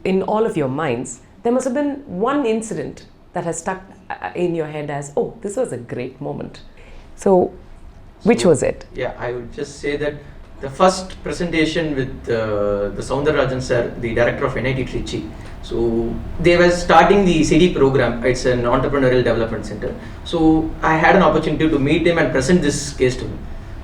in all of your minds, there must have been one incident that has stuck in your head as, oh, this was a great moment. So, which was it? Yeah, I would just say that the first presentation with the Soundararajan sir, the director of NIT Trichy. So they were starting the CD program. It's an entrepreneurial development center. So I had an opportunity to meet him and present this case to him.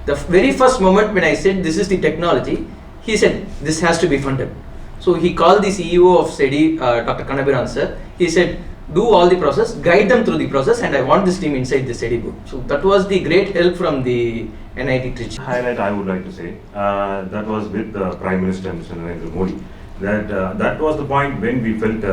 The very first moment when I said this is the technology, he said this has to be funded. So he called the CEO of SEDI, Dr. Kanabiran sir. He said, do all the process, guide them through the process, and I want this team inside the SEDI book. So that was the great help from the NIT Trichy. Highlight I would like to say, that was with the Prime Minister Mr. Narendra Modi. That was the point when we felt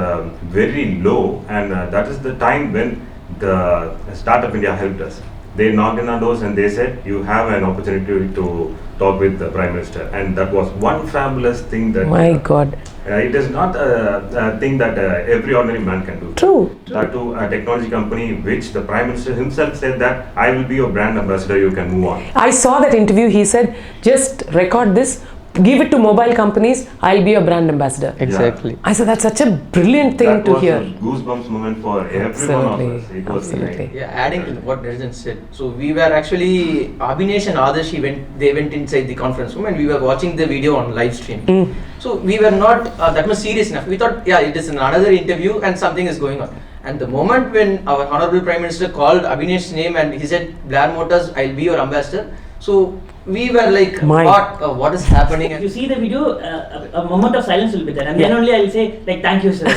very low, and that is the time when the Startup India helped us. They knocked in our doors and they said, you have an opportunity to talk with the Prime Minister, and that was one fabulous thing that My God. It is not a thing that every ordinary man can do. True. That to a technology company which the Prime Minister himself said that I will be your brand ambassador, you can move on. I saw that interview. He said, just record this, give it to mobile companies, I'll be your brand ambassador. Exactly. Yeah. I said, that's such a brilliant thing to hear. That was a goosebumps moment for every one of us. It was Absolutely. Yeah, adding to what Rajan said. So we were actually, Abhinesh and Adarsh, they went inside the conference room and we were watching the video on live streaming. So we were not that much serious enough. We thought, yeah, it is another interview and something is going on. And the moment when our Honorable Prime Minister called Abhinesh's name and he said, Blaer Motors, I'll be your ambassador. So we were like, what is happening? If you see the video, a moment of silence will be there, and then only I will say like, thank you sir.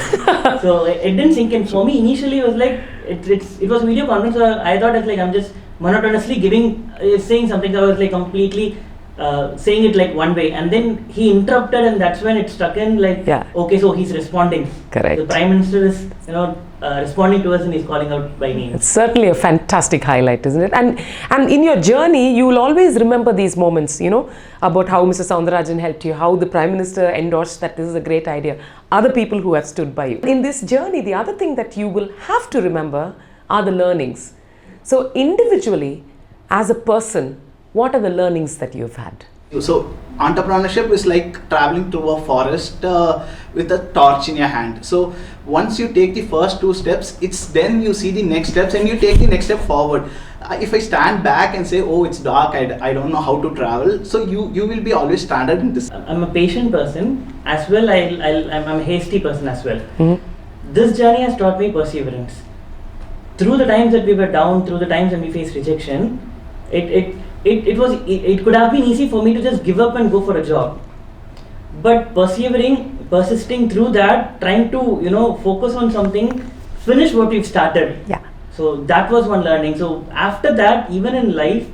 So it didn't sink in. For me initially it was like, it was a video conference, so I thought it's like I'm just monotonously saying something. I was like completely saying it like one way, and then he interrupted, and that's when it struck in like, okay, so he's responding. Correct. The Prime Minister is, responding to us and he's calling out by name. It's certainly a fantastic highlight, isn't it? And in your journey, you will always remember these moments, about how Mr. Soundararajan helped you, how the Prime Minister endorsed that this is a great idea, other people who have stood by you. In this journey, the other thing that you will have to remember are the learnings. So individually, as a person, what are the learnings that you've had? So entrepreneurship is like traveling through a forest with a torch in your hand. So once you take the first two steps, it's then you see the next steps and you take the next step forward. If I stand back and say, oh, it's dark, I don't know how to travel, so you will be always stranded in this. I'm a patient person as well. I'm a hasty person as well. This journey has taught me perseverance. Through the times that we were down, through the times when we faced rejection, it could have been easy for me to just give up and go for a job. But persisting through that, trying to focus on something, finish what we've started. Yeah. So that was one learning. So after that, even in life,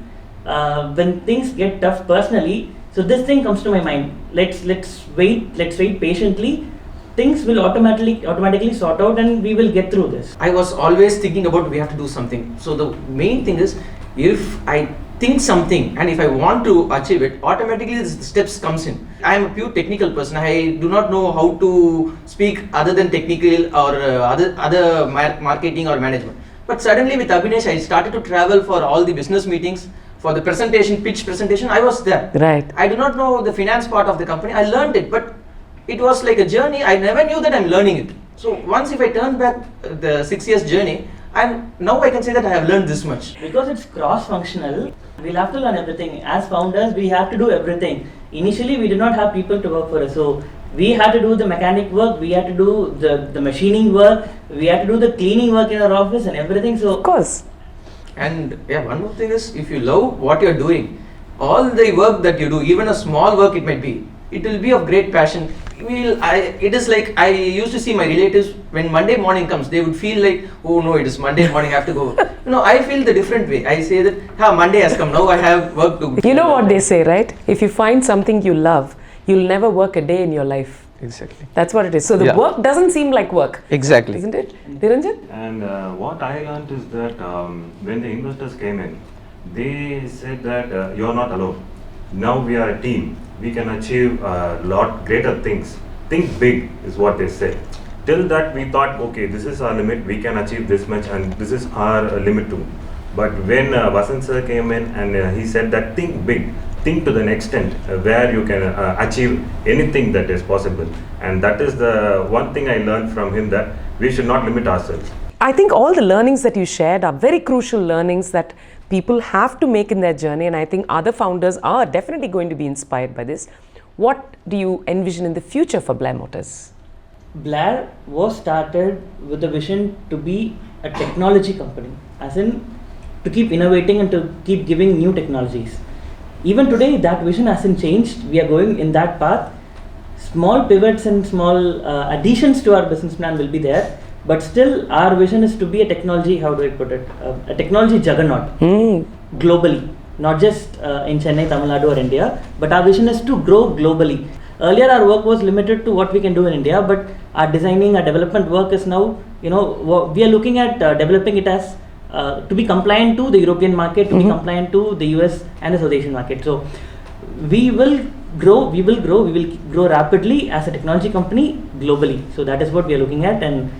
when things get tough personally, so this thing comes to my mind. Let's wait patiently. Things will automatically sort out and we will get through this. I was always thinking about we have to do something. So the main thing is, if I think something and if I want to achieve it, automatically the steps comes in. I am a pure technical person. I do not know how to speak other than technical or other marketing or management. But suddenly with Abhinesh, I started to travel for all the business meetings, for the pitch presentation, I was there. Right. I do not know the finance part of the company. I learned it, but it was like a journey. I never knew that I'm learning it. So once if I turn back the 6 years journey, and now I can say that I have learned this much. Because it's cross-functional, we'll have to learn everything. As founders, we have to do everything. Initially, we did not have people to work for us. So we had to do the mechanic work, we had to do the machining work, we had to do the cleaning work in our office and everything. So of course. And yeah, one more thing is, if you love what you're doing, all the work that you do, even a small work it might be, it will be of great passion. It is like, I used to see my relatives, when Monday morning comes, they would feel like, oh no, it is Monday morning, I have to go. I feel the different way. I say that, Monday has come, now I have work to do. You know what they say, right? If you find something you love, you'll never work a day in your life. Exactly. That's what it is. So the work doesn't seem like work. Exactly. Isn't it? Niranjan? And what I learned is that when the investors came in, they said that you're not alone. Now we are a team. We can achieve a lot greater things. Think big is what they said. Till that we thought, okay, this is our limit, we can achieve this much and this is our limit too. But when Vasant sir came in and he said that think big, think to the extent where you can achieve anything that is possible. And that is the one thing I learned from him, that we should not limit ourselves. I think all the learnings that you shared are very crucial learnings that people have to make in their journey, and I think other founders are definitely going to be inspired by this. What do you envision in the future for Blaer Motors? Blaer was started with the vision to be a technology company, as in to keep innovating and to keep giving new technologies. Even today, that vision hasn't changed. We are going in that path. Small pivots and small additions to our business plan will be there, but still our vision is to be a technology, how do I put it, a technology juggernaut globally, not just in Chennai, Tamil Nadu or India, but our vision is to grow globally. Earlier our work was limited to what we can do in India, but our designing, our development work is now, we are looking at developing it as to be compliant to the European market, to be compliant to the US and the South Asian market. So we will grow rapidly as a technology company globally. So that is what we are looking at, and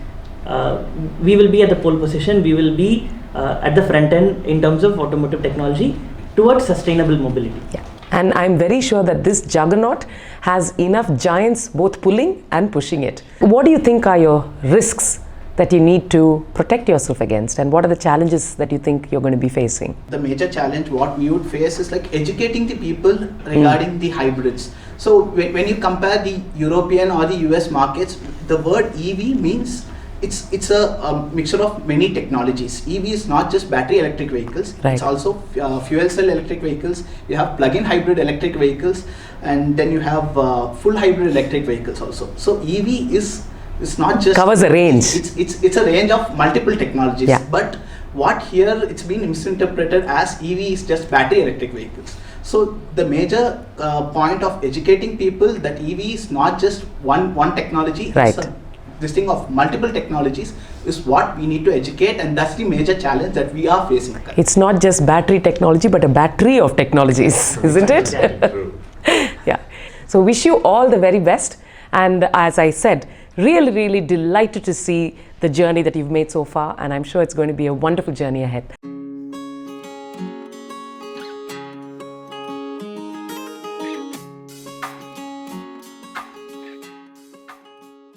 we will be at the pole position. We will be at the front end in terms of automotive technology towards sustainable mobility. Yeah. And I'm very sure that this juggernaut has enough giants both pulling and pushing it. What do you think are your risks that you need to protect yourself against, and what are the challenges that you think you're going to be facing? The major challenge what we would face is like educating the people regarding the hybrids. So when you compare the European or the US markets, the word EV means it's a mixture of many technologies. EV is not just battery electric vehicles, right. It's also fuel cell electric vehicles, you have plug-in hybrid electric vehicles, and then you have full hybrid electric vehicles also. So EV is not just covers a range. It's a range of multiple technologies. Yeah. But what here it's been misinterpreted as EV is just battery electric vehicles. So the major point of educating people that EV is not just one technology. Right. It's this thing of multiple technologies is what we need to educate, and that's the major challenge that we are facing. It's not just battery technology, but a battery of technologies, isn't it? True. Yeah. So wish you all the very best, and as I said, really delighted to see the journey that you've made so far, and I'm sure it's going to be a wonderful journey ahead.